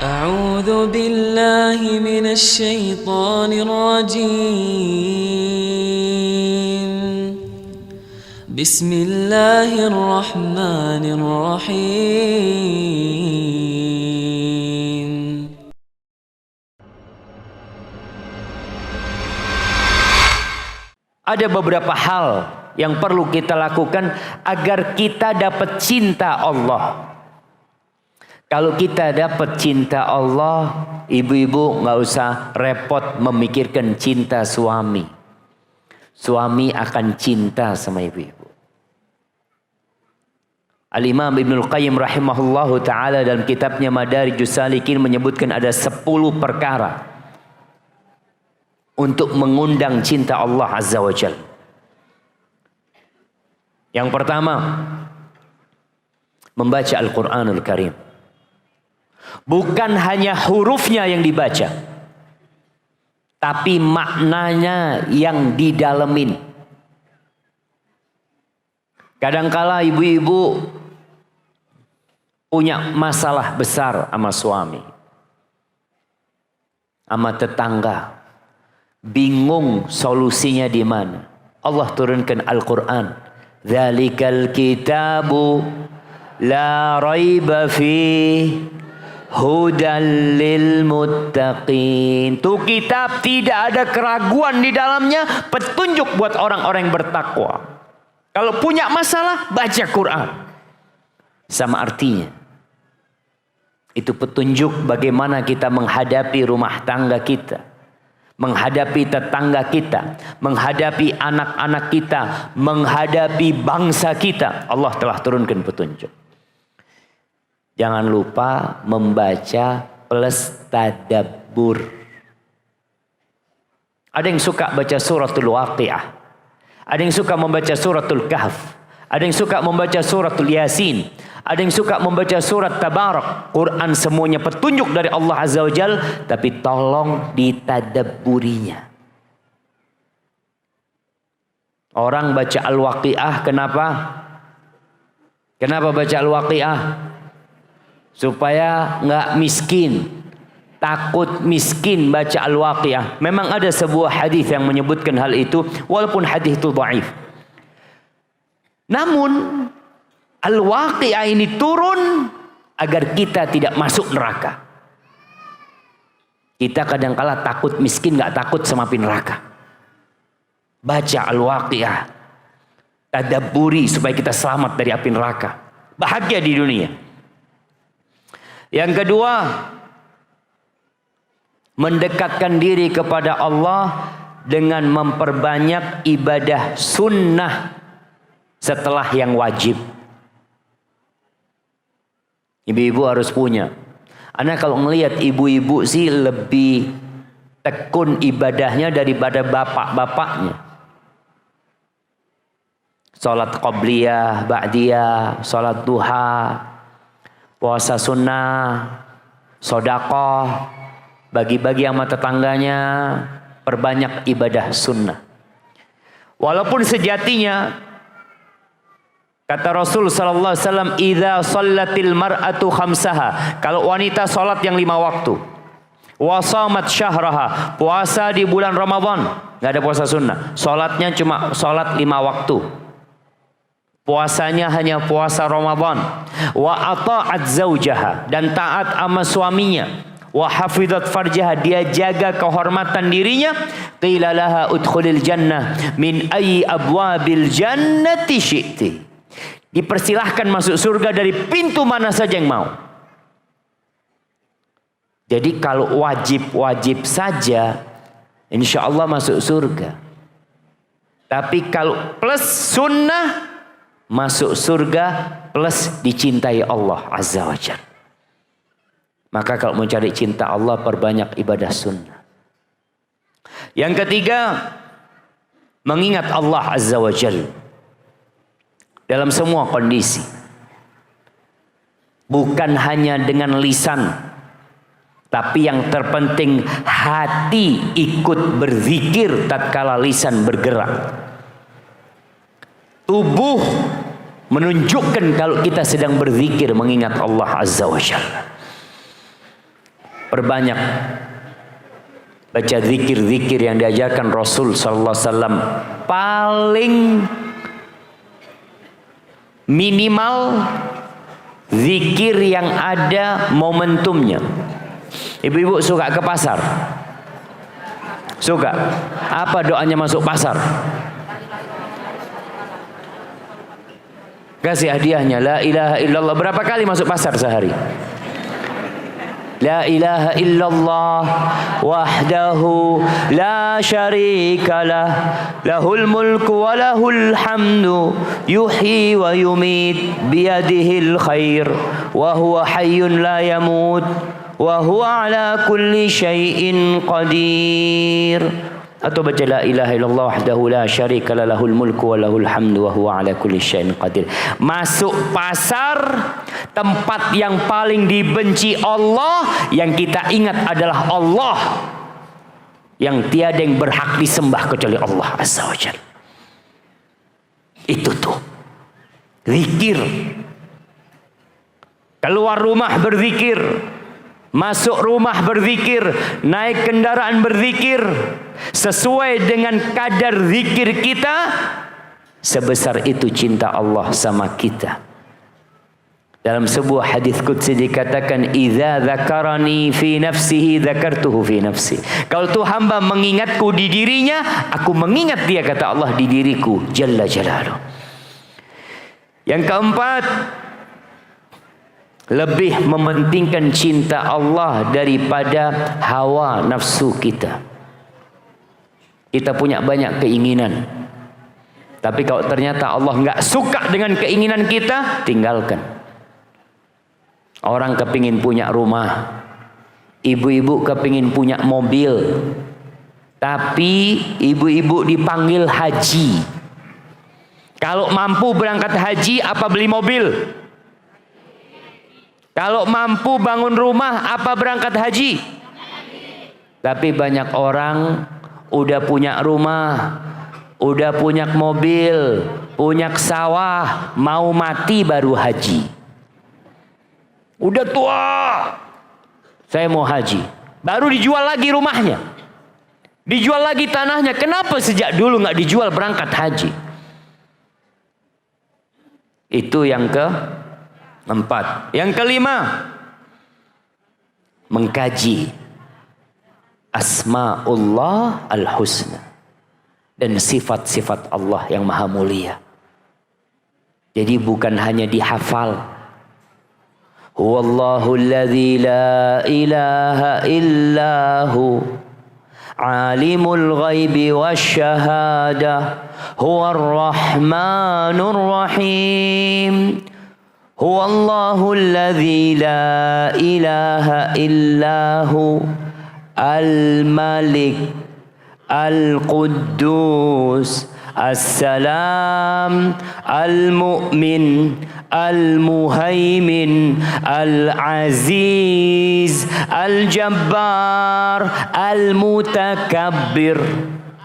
أعوذ بالله من الشيطان الرجيم بسم الله الرحمن الرحيم Ada beberapa hal yang perlu kita lakukan agar kita dapat cinta Allah. Kalau kita dapat cinta Allah, ibu-ibu nggak usah repot memikirkan cinta suami. Suami akan cinta sama ibu-ibu. Al-Imam Ibnul Qayyim rahimahullahu ta'ala dalam kitabnya Madarijus Salikin menyebutkan ada 10 perkara untuk mengundang cinta Allah Azza wa Jalla. Yang pertama, membaca Al-Quranul Karim. Bukan hanya hurufnya yang dibaca, tapi maknanya yang didalemin. Kadangkala ibu-ibu punya masalah besar sama suami, sama tetangga, bingung solusinya di mana. Allah turunkan Al-Quran. Dzalikal kitabu la raiba fih hudan lil muttaqin. Itu kitab tidak ada keraguan di dalamnya, petunjuk buat orang-orang yang bertakwa. Kalau punya masalah, baca Quran. Sama artinya. Itu petunjuk bagaimana kita menghadapi rumah tangga kita, menghadapi tetangga kita, menghadapi anak-anak kita, menghadapi bangsa kita. Allah telah turunkan petunjuk. Jangan lupa membaca plus tadabbur. Ada yang suka baca suratul Waqiah, ada yang suka membaca suratul Kahf, ada yang suka membaca suratul Yasin, ada yang suka membaca surat Tabarak. Quran semuanya petunjuk dari Allah Azza wa Jal, tapi tolong ditadabburinya. Orang baca Al-Waqiah, kenapa? Kenapa baca Al-Waqiah? Supaya nggak miskin. Takut miskin baca Al-Waqiah. Memang ada sebuah hadis yang menyebutkan hal itu, walaupun hadis itu dhaif. Namun Al-Waqiah ini turun agar kita tidak masuk neraka. Kita kadang-kala takut miskin, nggak takut sama api neraka. Baca Al-Waqiah, tadabburi supaya kita selamat dari api neraka, bahagia di dunia. Yang kedua, mendekatkan diri kepada Allah dengan memperbanyak ibadah sunnah setelah yang wajib. Ibu-ibu harus punya. Ana kalau ngelihat ibu-ibu sih lebih tekun ibadahnya daripada bapak-bapaknya. Salat qabliyah, ba'diyah, salat duha, puasa sunnah, sedekah, bagi-bagi sama tetangganya, perbanyak ibadah sunnah. Walaupun sejatinya kata Rasul sallallahu alaihi wasallam, "Idza shallatil mar'atu khamsaha." Kalau wanita salat yang 5 waktu. Wa shamat syahraha, puasa di bulan Ramadan, enggak ada puasa sunnah. Salatnya cuma salat 5 waktu. Puasanya hanya puasa Ramadan. Wa ata'at zaujaha, dan taat sama suaminya. Wa hafizat farjaha, dia jaga kehormatan dirinya. Qila laha udkhulil jannah min ayyi abwabil jannati syi'ti. Dipersilahkan masuk surga dari pintu mana saja yang mau. Jadi kalau wajib-wajib saja, insya Allah masuk surga. Tapi kalau plus sunnah, masuk surga plus dicintai Allah Azza wa Jalla. Maka kalau mau cari cinta Allah, perbanyak ibadah sunnah. Yang ketiga, mengingat Allah Azza wa Jalla dalam semua kondisi. Bukan hanya dengan lisan, tapi yang terpenting hati ikut berzikir tatkala lisan bergerak. Tubuh menunjukkan kalau kita sedang berzikir mengingat Allah Azza wa Jalla. Perbanyak baca zikir-zikir yang diajarkan Rasul sallallahu alaihi wasallam. Paling minimal zikir yang ada momentumnya. Ibu-ibu suka ke pasar? Suka? Apa doanya masuk pasar? Kasih hadiahnya la ilaha illallah. Berapa kali masuk pasar sehari? La ilaha illallah wahdahu la syarika lah, lahul mulku wa lahul hamdu, yuhyi wa yumit biyadihil khair, wa huwa hayyun la yamut, wa huwa ala kulli syai'in qadir. Atau baca la ilaha illallah wahdahu la syarika lah, lahul mulku wa lahul hamdu, wa huwa ala kulli syai'in qadir. Masuk pasar, tempat yang paling dibenci Allah, yang kita ingat adalah Allah, yang tiada yang berhak disembah kecuali Allah azza wa jalla. Itu tuh zikir. Keluar rumah berzikir, masuk rumah berzikir, naik kendaraan berzikir. Sesuai dengan kadar zikir kita, sebesar itu cinta Allah sama kita. Dalam sebuah hadis qudsi dikatakan, "Idza dzakarani fi nafsihi dzakartuhu fi nafsi." Kalau tuh hamba mengingatku di dirinya, aku mengingat dia, kata Allah, di diriku jalla jalaluhu. Yang keempat, lebih mementingkan cinta Allah daripada hawa nafsu kita. Kita punya banyak keinginan, tapi kalau ternyata Allah nggak suka dengan keinginan kita, tinggalkan. Orang kepingin punya rumah, ibu-ibu kepingin punya mobil, tapi ibu-ibu dipanggil haji. Kalau mampu berangkat haji, apa beli mobil? Kalau mampu bangun rumah, apa berangkat haji? Tapi banyak orang udah punya rumah, udah punya mobil, punya sawah, mau mati baru haji. Udah tua, saya mau haji, baru dijual lagi rumahnya, dijual lagi tanahnya. Kenapa sejak dulu nggak dijual berangkat haji? Itu yang keempat. Yang kelima, mengkaji Asma'ullah al-Husna dan sifat-sifat Allah yang maha mulia. Jadi bukan hanya dihafal. Huwallahu alladzi la ilaha illahu alimul ghaibi wasyahadah huwar rahmanur rahim. Huwallahu alladzi la ilaha illahu Al-Malik, Al-Quddus, As-Salam, Al-Mu'min, Al-Muhaimin, Al-Aziz, Al-Jabbar, Al-Mutakabbir.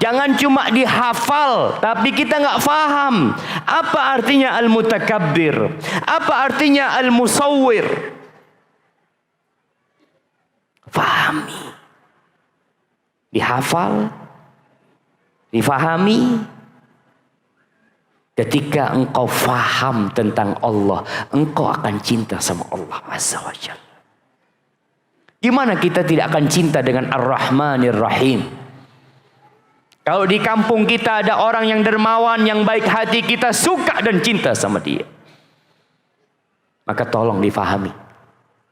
Jangan cuma dihafal, tapi kita nggak faham. Apa artinya Al-Mutakabbir? Apa artinya Al-Musawwir? Fahami. Dihafal, difahami. Ketika engkau faham tentang Allah, engkau akan cinta sama Allah azza wa jalla. Gimana kita tidak akan cinta dengan Ar-Rahmanir Rahim? Kalau di kampung kita ada orang yang dermawan, yang baik hati, kita suka dan cinta sama dia. Maka tolong difahami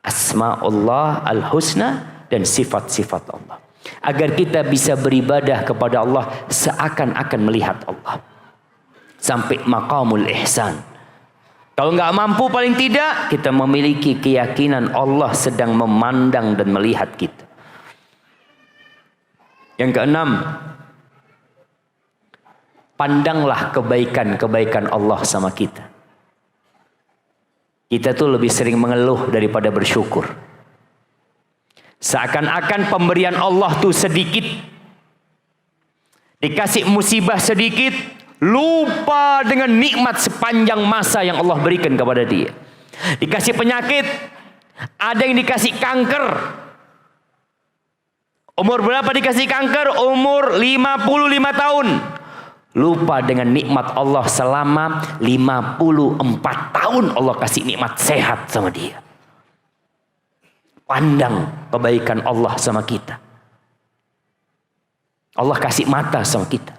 Asma'ullah al-Husna dan sifat-sifat Allah, agar kita bisa beribadah kepada Allah seakan-akan melihat Allah. Sampai maqamul ihsan. Kalau nggak mampu, paling tidak kita memiliki keyakinan Allah sedang memandang dan melihat kita. Yang keenam, pandanglah kebaikan-kebaikan Allah sama kita. Kita tuh lebih sering mengeluh daripada bersyukur. Seakan-akan pemberian Allah tuh sedikit. Dikasih musibah sedikit, lupa dengan nikmat sepanjang masa yang Allah berikan kepada dia. Dikasih penyakit, ada yang dikasih kanker, Umur berapa dikasih kanker? Umur 55 tahun. Lupa dengan nikmat Allah selama 54 tahun Allah kasih nikmat sehat sama dia. Pandang kebaikan Allah sama kita. Allah kasih mata sama kita.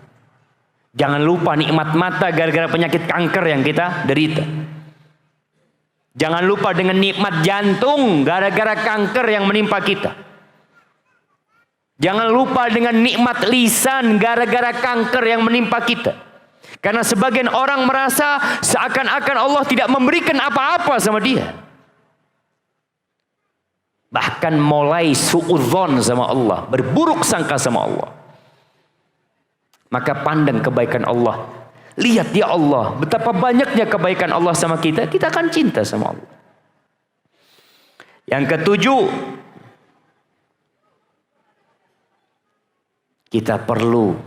Jangan lupa nikmat mata gara-gara penyakit kanker yang kita derita. Jangan lupa dengan nikmat jantung gara-gara kanker yang menimpa kita. Jangan lupa dengan nikmat lisan gara-gara kanker yang menimpa kita. Karena sebagian orang merasa seakan-akan Allah tidak memberikan apa-apa sama dia. Bahkan mulai suudzon sama Allah, berburuk sangka sama Allah. Maka pandang kebaikan Allah. Lihat ya Allah, betapa banyaknya kebaikan Allah sama kita, kita akan cinta sama Allah. Yang ketujuh, kita perlu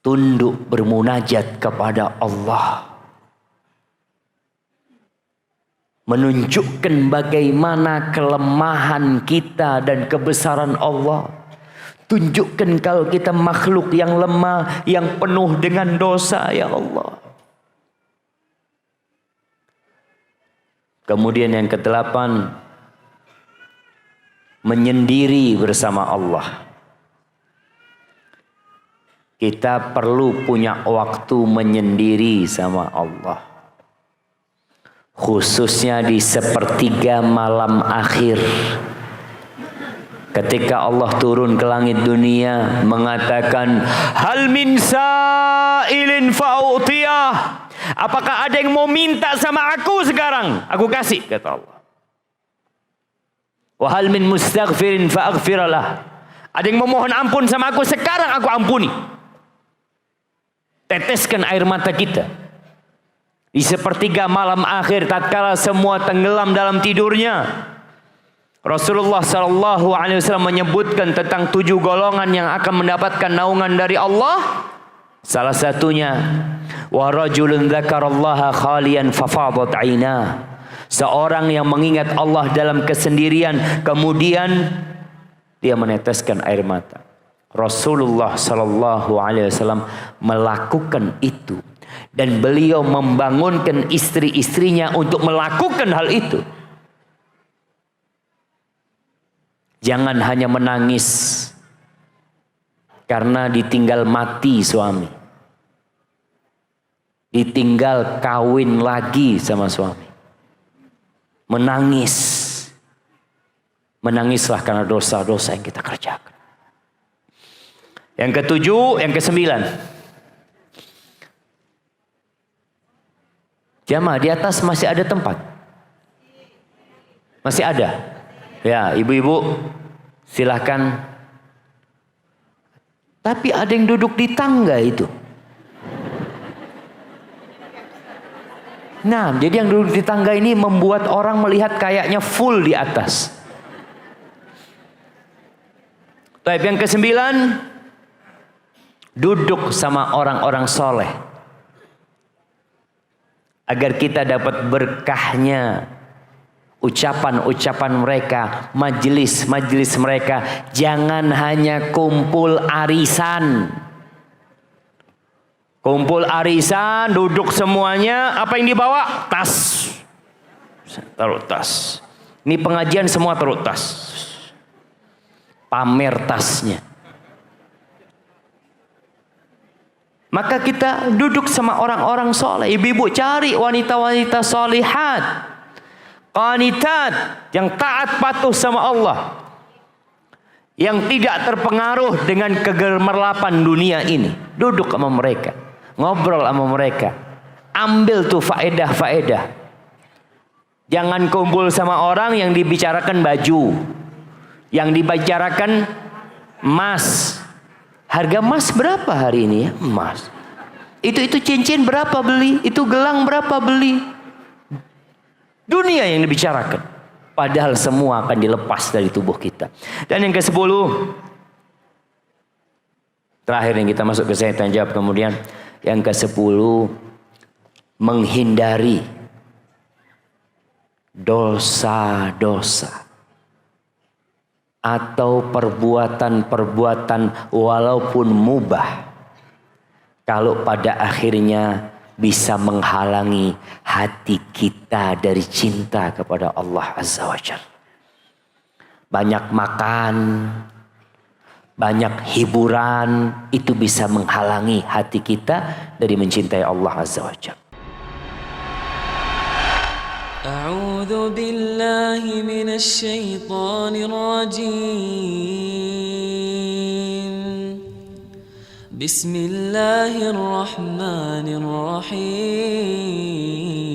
tunduk bermunajat kepada Allah. Menunjukkan bagaimana kelemahan kita dan kebesaran Allah. Tunjukkan kalau kita makhluk yang lemah, yang penuh dengan dosa, ya Allah. Kemudian yang kedelapan, menyendiri bersama Allah. Kita perlu punya waktu menyendiri sama Allah. Khususnya di sepertiga malam akhir. Ketika Allah turun ke langit dunia mengatakan, hal min sa'ilin fa'utiyah. Apakah ada yang mau minta sama aku sekarang? Aku kasih, kata Allah. Wa hal min mustaghfirin fa'aghfiralah. Ada yang memohon ampun sama aku sekarang, aku ampuni. Teteskan air mata kita. Di sepertiga malam akhir tatkala semua tenggelam dalam tidurnya, Rasulullah SAW menyebutkan tentang 7 golongan yang akan mendapatkan naungan dari Allah. Salah satunya, wa rajulun dzakarallaha khalian fafadat 'ainah. Seorang yang mengingat Allah dalam kesendirian, kemudian dia meneteskan air mata. Rasulullah SAW melakukan itu. Dan beliau membangunkan istri-istrinya untuk melakukan hal itu. Jangan hanya menangis karena ditinggal mati suami. Ditinggal kawin lagi sama suami. Menangis. Menangislah karena dosa-dosa yang kita kerjakan. Yang ketujuh, yang kesembilan. Jamaah di atas masih ada tempat? Masih ada? Ya, ibu-ibu silahkan. Tapi ada yang duduk di tangga itu. Nah, jadi yang duduk di tangga ini membuat orang melihat kayaknya full di atas. Baik, yang kesembilan, duduk sama orang-orang soleh. Agar kita dapat berkahnya ucapan-ucapan mereka, majelis-majelis mereka. Jangan hanya kumpul arisan. Kumpul arisan, duduk semuanya, apa yang dibawa? Tas. Taruh tas. Ini pengajian semua taruh tas. Pamer tasnya. Maka kita duduk sama orang-orang soleh. Ibu-ibu cari wanita-wanita solihat, qanitat, yang taat patuh sama Allah, yang tidak terpengaruh dengan kegemerlapan dunia ini. Duduk sama mereka, ngobrol sama mereka, ambil tuh faedah-faedah. Jangan kumpul sama orang yang dibicarakan baju, yang dibicarakan emas. Harga emas berapa hari ini ya? Emas. Itu cincin berapa beli? Itu gelang berapa beli? Dunia yang dibicarakan. Padahal semua akan dilepas dari tubuh kita. Dan yang ke-10. Terakhir yang kita masuk ke saya tanya jawab kemudian. Yang ke-10. Menghindari dosa-dosa. atau perbuatan-perbuatan walaupun mubah, kalau pada akhirnya bisa menghalangi hati kita dari cinta kepada Allah Azza wa Jalla. Banyak makan, banyak hiburan, itu bisa menghalangi hati kita dari mencintai Allah Azza wa Jalla. أعوذ بالله من الشيطان الرجيم بسم الله الرحمن الرحيم